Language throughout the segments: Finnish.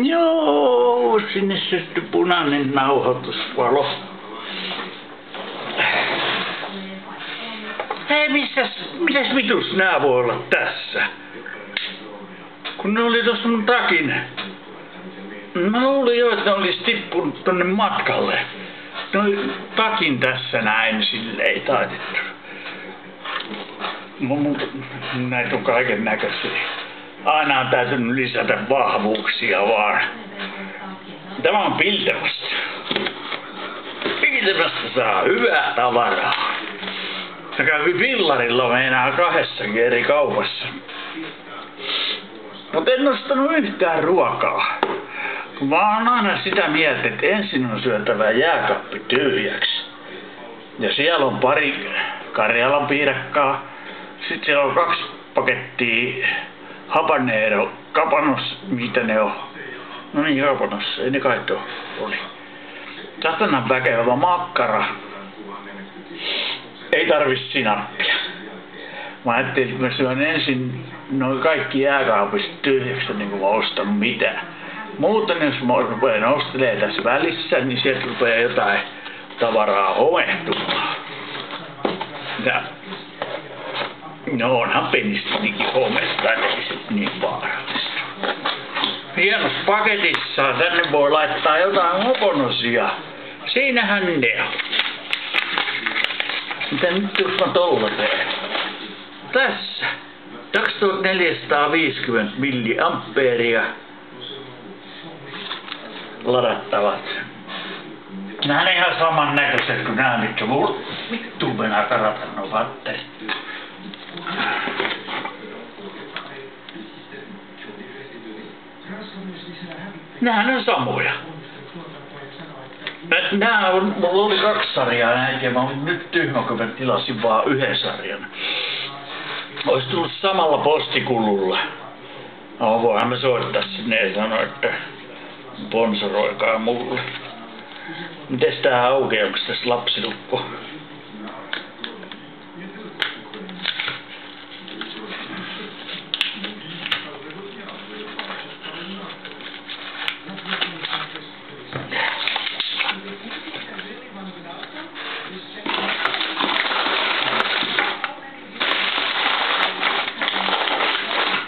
Joo, sinne syttyi punainen nauhoitusvalo. Hei, mitäs vitus nää voi olla tässä? Kun ne oli tossa mun takin. Mä luulin jo, että ne olis tippunut tonne matkalle. Ne oli takin tässä näin, silleen taitettu. Näitä on kaiken näköisiä. Aina on täytynyt lisätä vahvuuksia vaan. Tämä on Piltemästä. Piltemästä saa hyvää tavaraa. Mä kävin fillarilla meinaa 2 eri kaupassa. Mut en ostanut yhtään ruokaa. Mä oon aina sitä mieltä, että ensin on syötävä jääkaappi tyhjäksi. Ja siellä on pari Karjalan piirakkaa. Sitten siellä on 2 pakettia habanero, kapanos, mitä ne on? No niin, kapanos, ei ne kai oli. Satanan väkevä makkara. Ei tarvis sinappia. Mä ajattelin, että mä syön ensin noin kaikki jääkaapista tyhjäksi, niin kuin mä ostan mitään. Muuten jos mä rupean ostelemaan tässä välissä, niin sieltä rupeaa jotain tavaraa homehtumaan. Ja no onhan pennistinkin homesta, ei se niin vaarallista. Hienossa paketissa tänne voi laittaa jotain hoponosia. Siinähän ne on. Mitä nyt jos mä tolla teen? Tässä 2450 milliampeeria ladattavat. Nää on ihan saman näköiset kuin nää, mitkä mulla vittu mennä karata no patterit. Näähän on samoja. Nää on, mulla oli 2 sarjaa näitä ja mä olin nyt tyhmä, kun mä tilasin vaan 1 sarjan. Ois tullut samalla postikululla. No voihan mä soittaa sinne ja sanoa, että sponsoroikaa mulle. Mites tää aukeaa, onks tässä lapsilukko?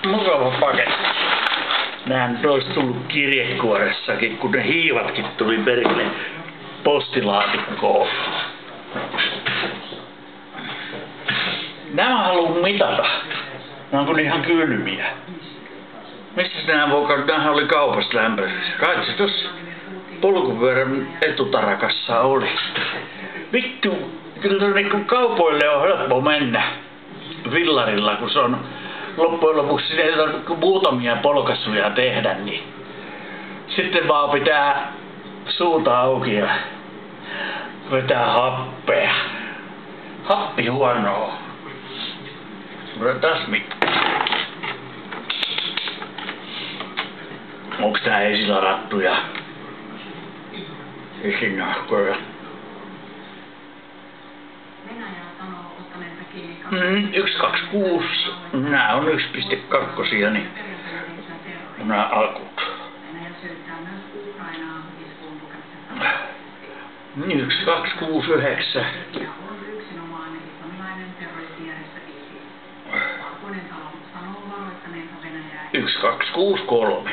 Mukava paketti. Nää nyt ois tullut kirjekuoressakin, kun ne hiivatkin tuli perille postilaatikkoon. Nämä haluun mitata. Nämä on kyllä ihan kylmiä. Missäs nää voi katsoa? Nämähän oli kaupassa lämpöisissä. Kai se tossa polkupyörän etutarakassa oli. Vittu, kyllä niin kaupoille on helppo mennä villarilla, kun se on loppujen lopuksi ei tarvitse muutamia polkaisuja tehdä, niin sitten vaan pitää suuta auki ja vetää happea. Happi huonoa. Taas mitään. Onks tää esiladattuja esinahkoja? 126. Nää on 1.2, niin nää akut. 1269. 1263.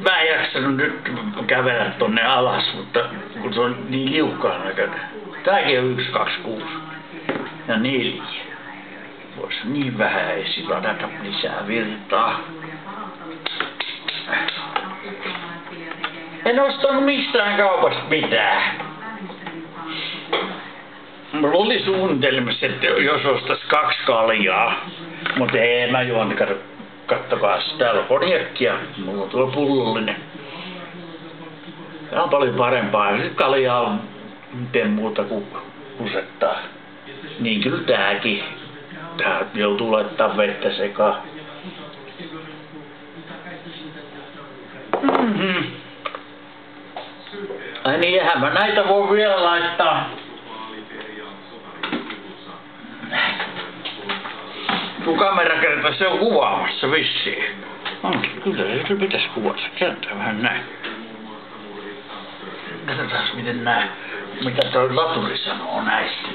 Mä en jaksanut nyt kävellä tonne alas, mutta kun se on niin liukkaan näköinen. Tääkin on 126. Ja 4. Vois niin vähän esiladata lisää virtaa. En ostanut mistään kaupasta mitään. Mulla oli suunnitelmassa, että jos ostais 2 kaljaa. Mut ei, mä juon, kattokaa, täällä on konjakkia. Mulla on tuolla pullollinen. Tää on paljon parempaa. Ja sit kaljaa on miten muuta kuin kusettaa. Niin kyllä tääkin. Tää joutuu laittaa vettä sekaan. Ai niin, eihän mä näitä voi vielä laittaa kun kamerakerta se on kuvaamassa vissiin. Kyllä se pitäisi kuvata. Kääntää vähän näin. Katsotaan miten mitä toi laturi sanoo näistä.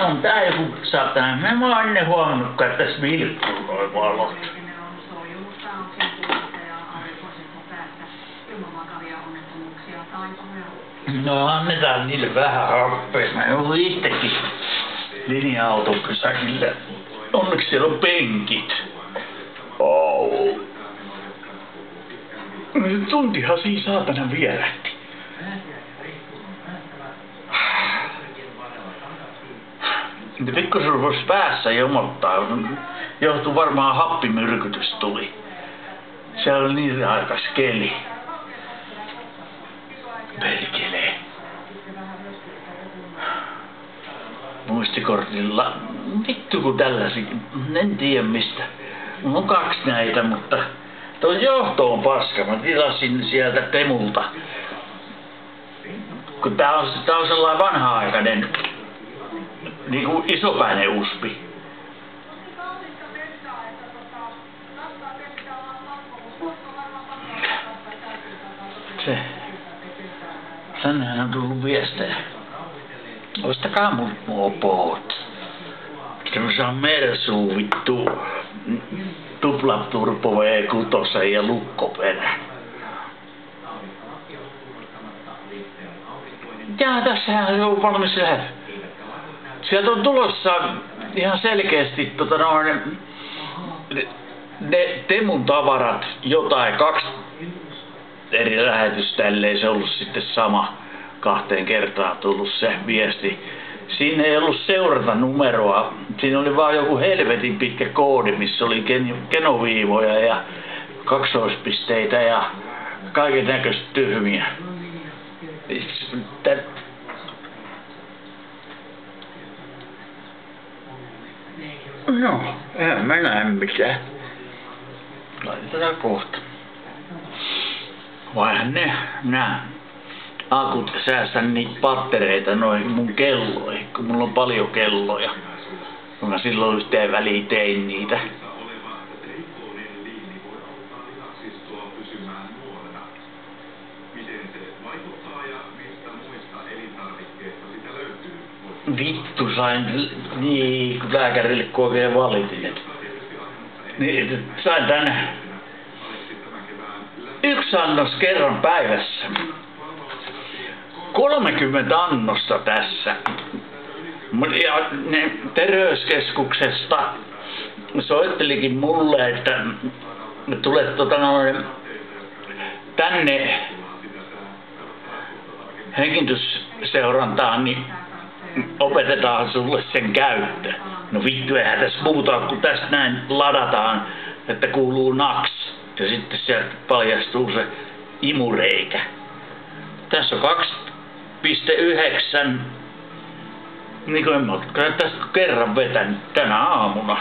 On tää joku satana. Mä oon ennen huomannut, että tässä vilkkuu noi valot. No annetaan niille vähän happea. Mä joudun itsekin linja-auton pysäkillä. Onneksi siellä on penkit. Oh. No se tuntihan siinä saatana vierähti. Pikkusen voisi päässä jomottaa. Johtuu varmaan happimyrkytys tuli. Siellä oli niin raikas keli. Perkelee. Muistikortilla. Vittu kun tällaisia. En tiedä mistä. Mulla on 2 näitä, mutta tuo johto on paska. Mä tilasin sieltä Temulta. Kun tää on sellainen vanha-aikainen niinku isopäinen uspi. Se. Tännehän on tullut viestejä. Ostakaa mun mopot. Semmosia Mersu vittu. Tuplaturbo V6 ja lukkoperä. Ja tässähän on valmis lähdö. Sieltä on tulossa ihan selkeästi ne Temun tavarat, jotain 2 eri lähetystä, ellei se ollut sitten sama 2 kertaa tullut se viesti. Siinä ei ollut seurata numeroa, siinä oli vaan joku helvetin pitkä koodi, missä oli kenoviivoja ja kaksoispisteitä ja kaiken näköistä tyhmiä. No, en mä näe mitään. Laitetaan kohta. Vaihan nää akut säästän niitä pattereita noihin mun kelloihin, kun mulla on paljon kelloja. Mä silloin yhteen väliin tein niitä. Vittu sain, niin kun lääkärille kun oikein valitin, et niin, sain tänne 1 annos kerran päivässä. 30 annosta tässä. Ja ne terveyskeskuksesta soittelikin mulle, että tulet tänne hengitysseurantaan, niin opetetaan sulle sen käyttö. No vittu, eihän tässä muuta, kun tästä näin ladataan, että kuuluu naks. Ja sitten sieltä paljastuu se imureikä. Tässä on 2,9. Niin kuin en mä tästä kerran vetänyt tänä aamuna.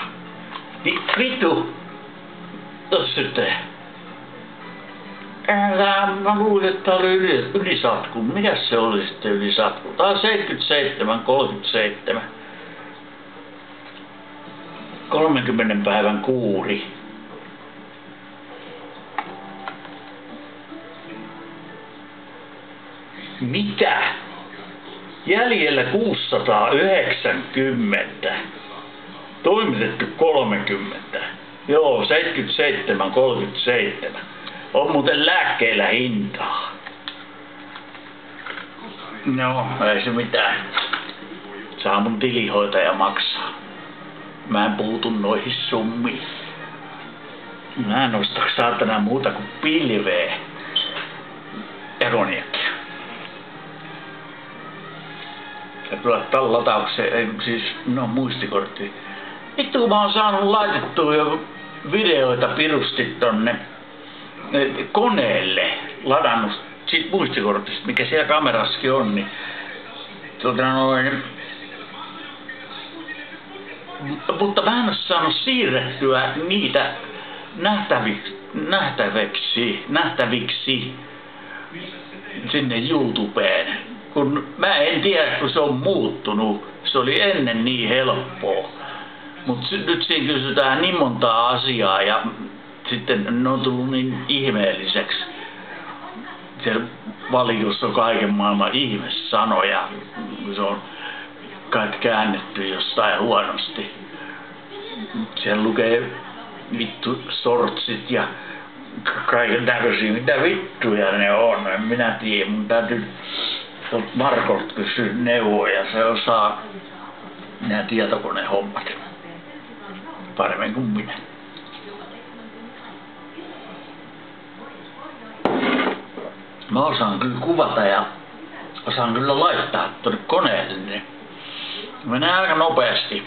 Niin vittu. Tossa sitten. Mä luulin, että oli ylisatku. Mikäs se oli sitten ylisatku? Tää on 77,37. 30 päivän kuuri. Mitä? Jäljellä 690. Toimitettu 30. Joo, 77,37. On muuten lääkkeillä hintaa. No, ei se mitään. Saa mun tilihoitaja maksaa. Mä en puutu noihin summiin. Mä en osta saatana muuta kuin pilveä. Ja konjakkia. Ja tulla lataukseen, siis no muistikortti. Vittu kun mä oon saanut laitettua jo videoita pirusti tonne koneelle, ladannut siitä muistikortista, mikä siellä kamerassakin on, niin mutta mä en oo saanut siirrettyä niitä nähtäviksi sinne YouTubeen. kun mä en tiedä, kun se on muuttunut. Se oli ennen niin helppoa. Mutta nyt siinä kysytään niin montaa asiaa ja sitten ne on tullut niin ihmeelliseksi. Siellä valitussa on kaiken maailman ihmessanoja. Se on kaikki käännetty jostain huonosti. Siellä lukee vittu sortsit ja kaiken näköisiä. Mitä vittuja ne on? En minä tiedä. Mun täytyy Markolta kysyä neuvoja. Se osaa nämä tietokonehommat paremmin kuin minä. Mä osaan kyllä kuvata ja osaan kyllä laittaa tuonne koneelle. Niin menee aika nopeasti.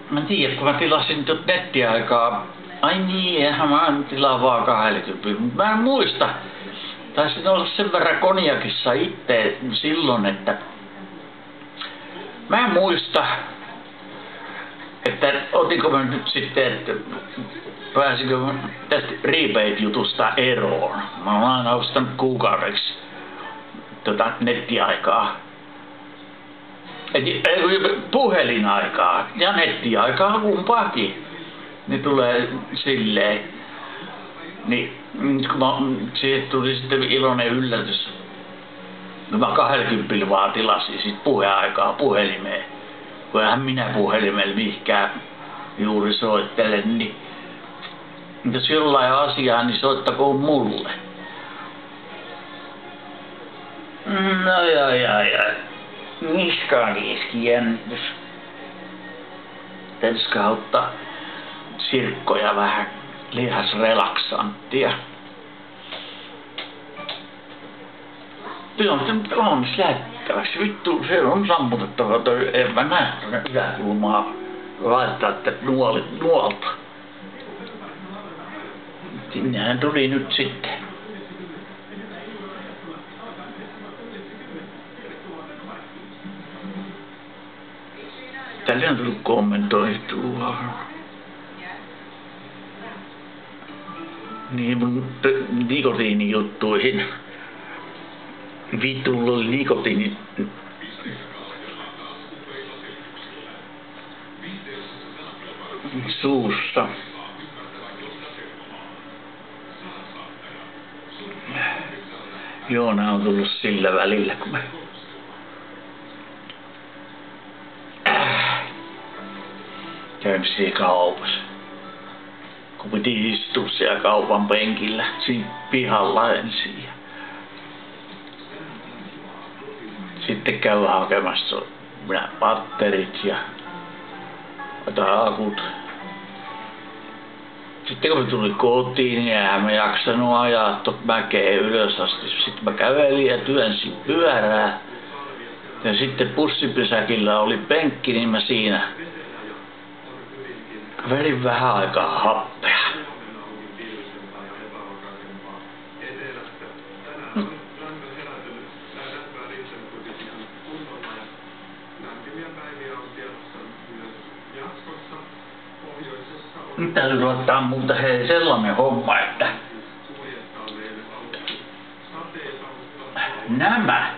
Mä en tiedä, kun mä tilasin tuot nettiaikaa. Ai niin, eihän mä tilaan vaan 20. Mutta mä en muista. Taisin olla sen verran konjakissa itse silloin, että mä en muista, että otinko mä nyt sitten, että pääsikö mä tästä rebate-jutusta eroon. Mä oon aina ostanut kuukaudeksi nettiaikaa. Puhelinaikaa ja nettiaikaa kumpaakin. Ne tulee silleen. Niin siihen tuli sitten iloinen yllätys. Mä 20 vaan tilasin sit puheaikaa puhelimeen. Kun eihän minä puhelimella mihinkään juuri soittele, niin jos jollain asiaa, niin soittakoon mulle. Ai. Niskaaniski jännitys. Täytyisikö ottaa sirkkoja vähän lihasrelaksanttia. Tämä on nyt valmis lähettäväksi. Vittu, se on sammutettava toi. En mä näe tuonne yläkulmaa laittaa, että nuolta. Sinnehän tuli nyt sitten. Tälle on tullut kommentoitua. Niin mun nikotiinijuttuihin. Vitulla oli nikotiini. Suussa. Joo, nää on tullut sillä välillä, kun mä käyn siellä kaupassa. Kun piti istua siellä kaupan penkillä siinä pihalla ensin. Sitten käy hakemassa minä patterit ja otan akut. Sitten kun mä tulin kotiin, niin eihän mä jaksanut ajaa tuot mäkeen ylös asti. Sitten mä kävelin ja työnsin pyörää. Ja sitten bussipysäkillä oli penkki, niin mä siinä vedin vähän aikaa happea. Nyt täytyy ottaa muuta sellainen homma, että nämä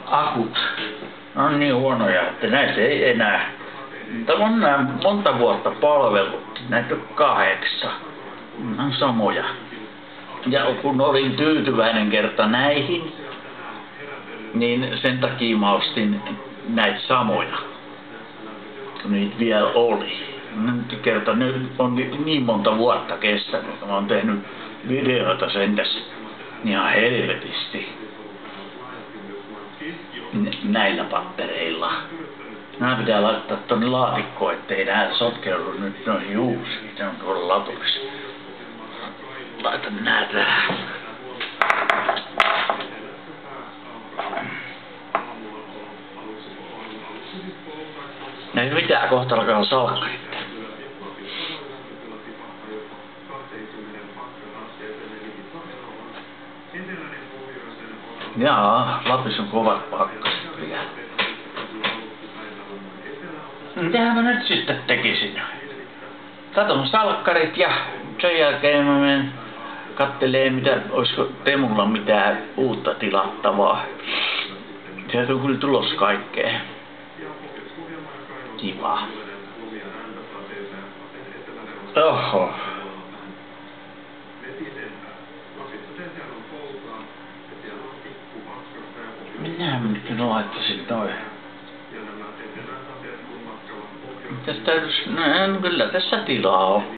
akut on niin huonoja, että näitä ei enää. Tämä on nämä monta vuotta palvellut. Näitä on 8. Nämä on samoja. Ja kun olin tyytyväinen kerta näihin, niin sen takia mä ostin näitä samoja. Kun niitä vielä oli. Nyt on niin monta vuotta kestänyt. Mä oon tehnyt videoita sentäs ihan helvetisti. Näillä pattereilla. Nämä pitää laittaa tonne laatikkoon, ettei nää sotkeudu nyt noihin juusiin. Ne on tuolla laturissa. Laitan nää tähän. Näin mitään, kohta alkaa salkkarit. Jaa, Lapissa on kovat pakkaset vielä. Mitähän mä nyt sitten tekisin? Katon salkkarit ja sen jälkeen mä menen kattelee olisiko Temulla mitään uutta tilattavaa. Sieltä on kyllä tulos kaikkea kivaa. Oho. Minähän nyt laittaisin noin. Mitäs täytyis, no kyllä tässä tilaa on.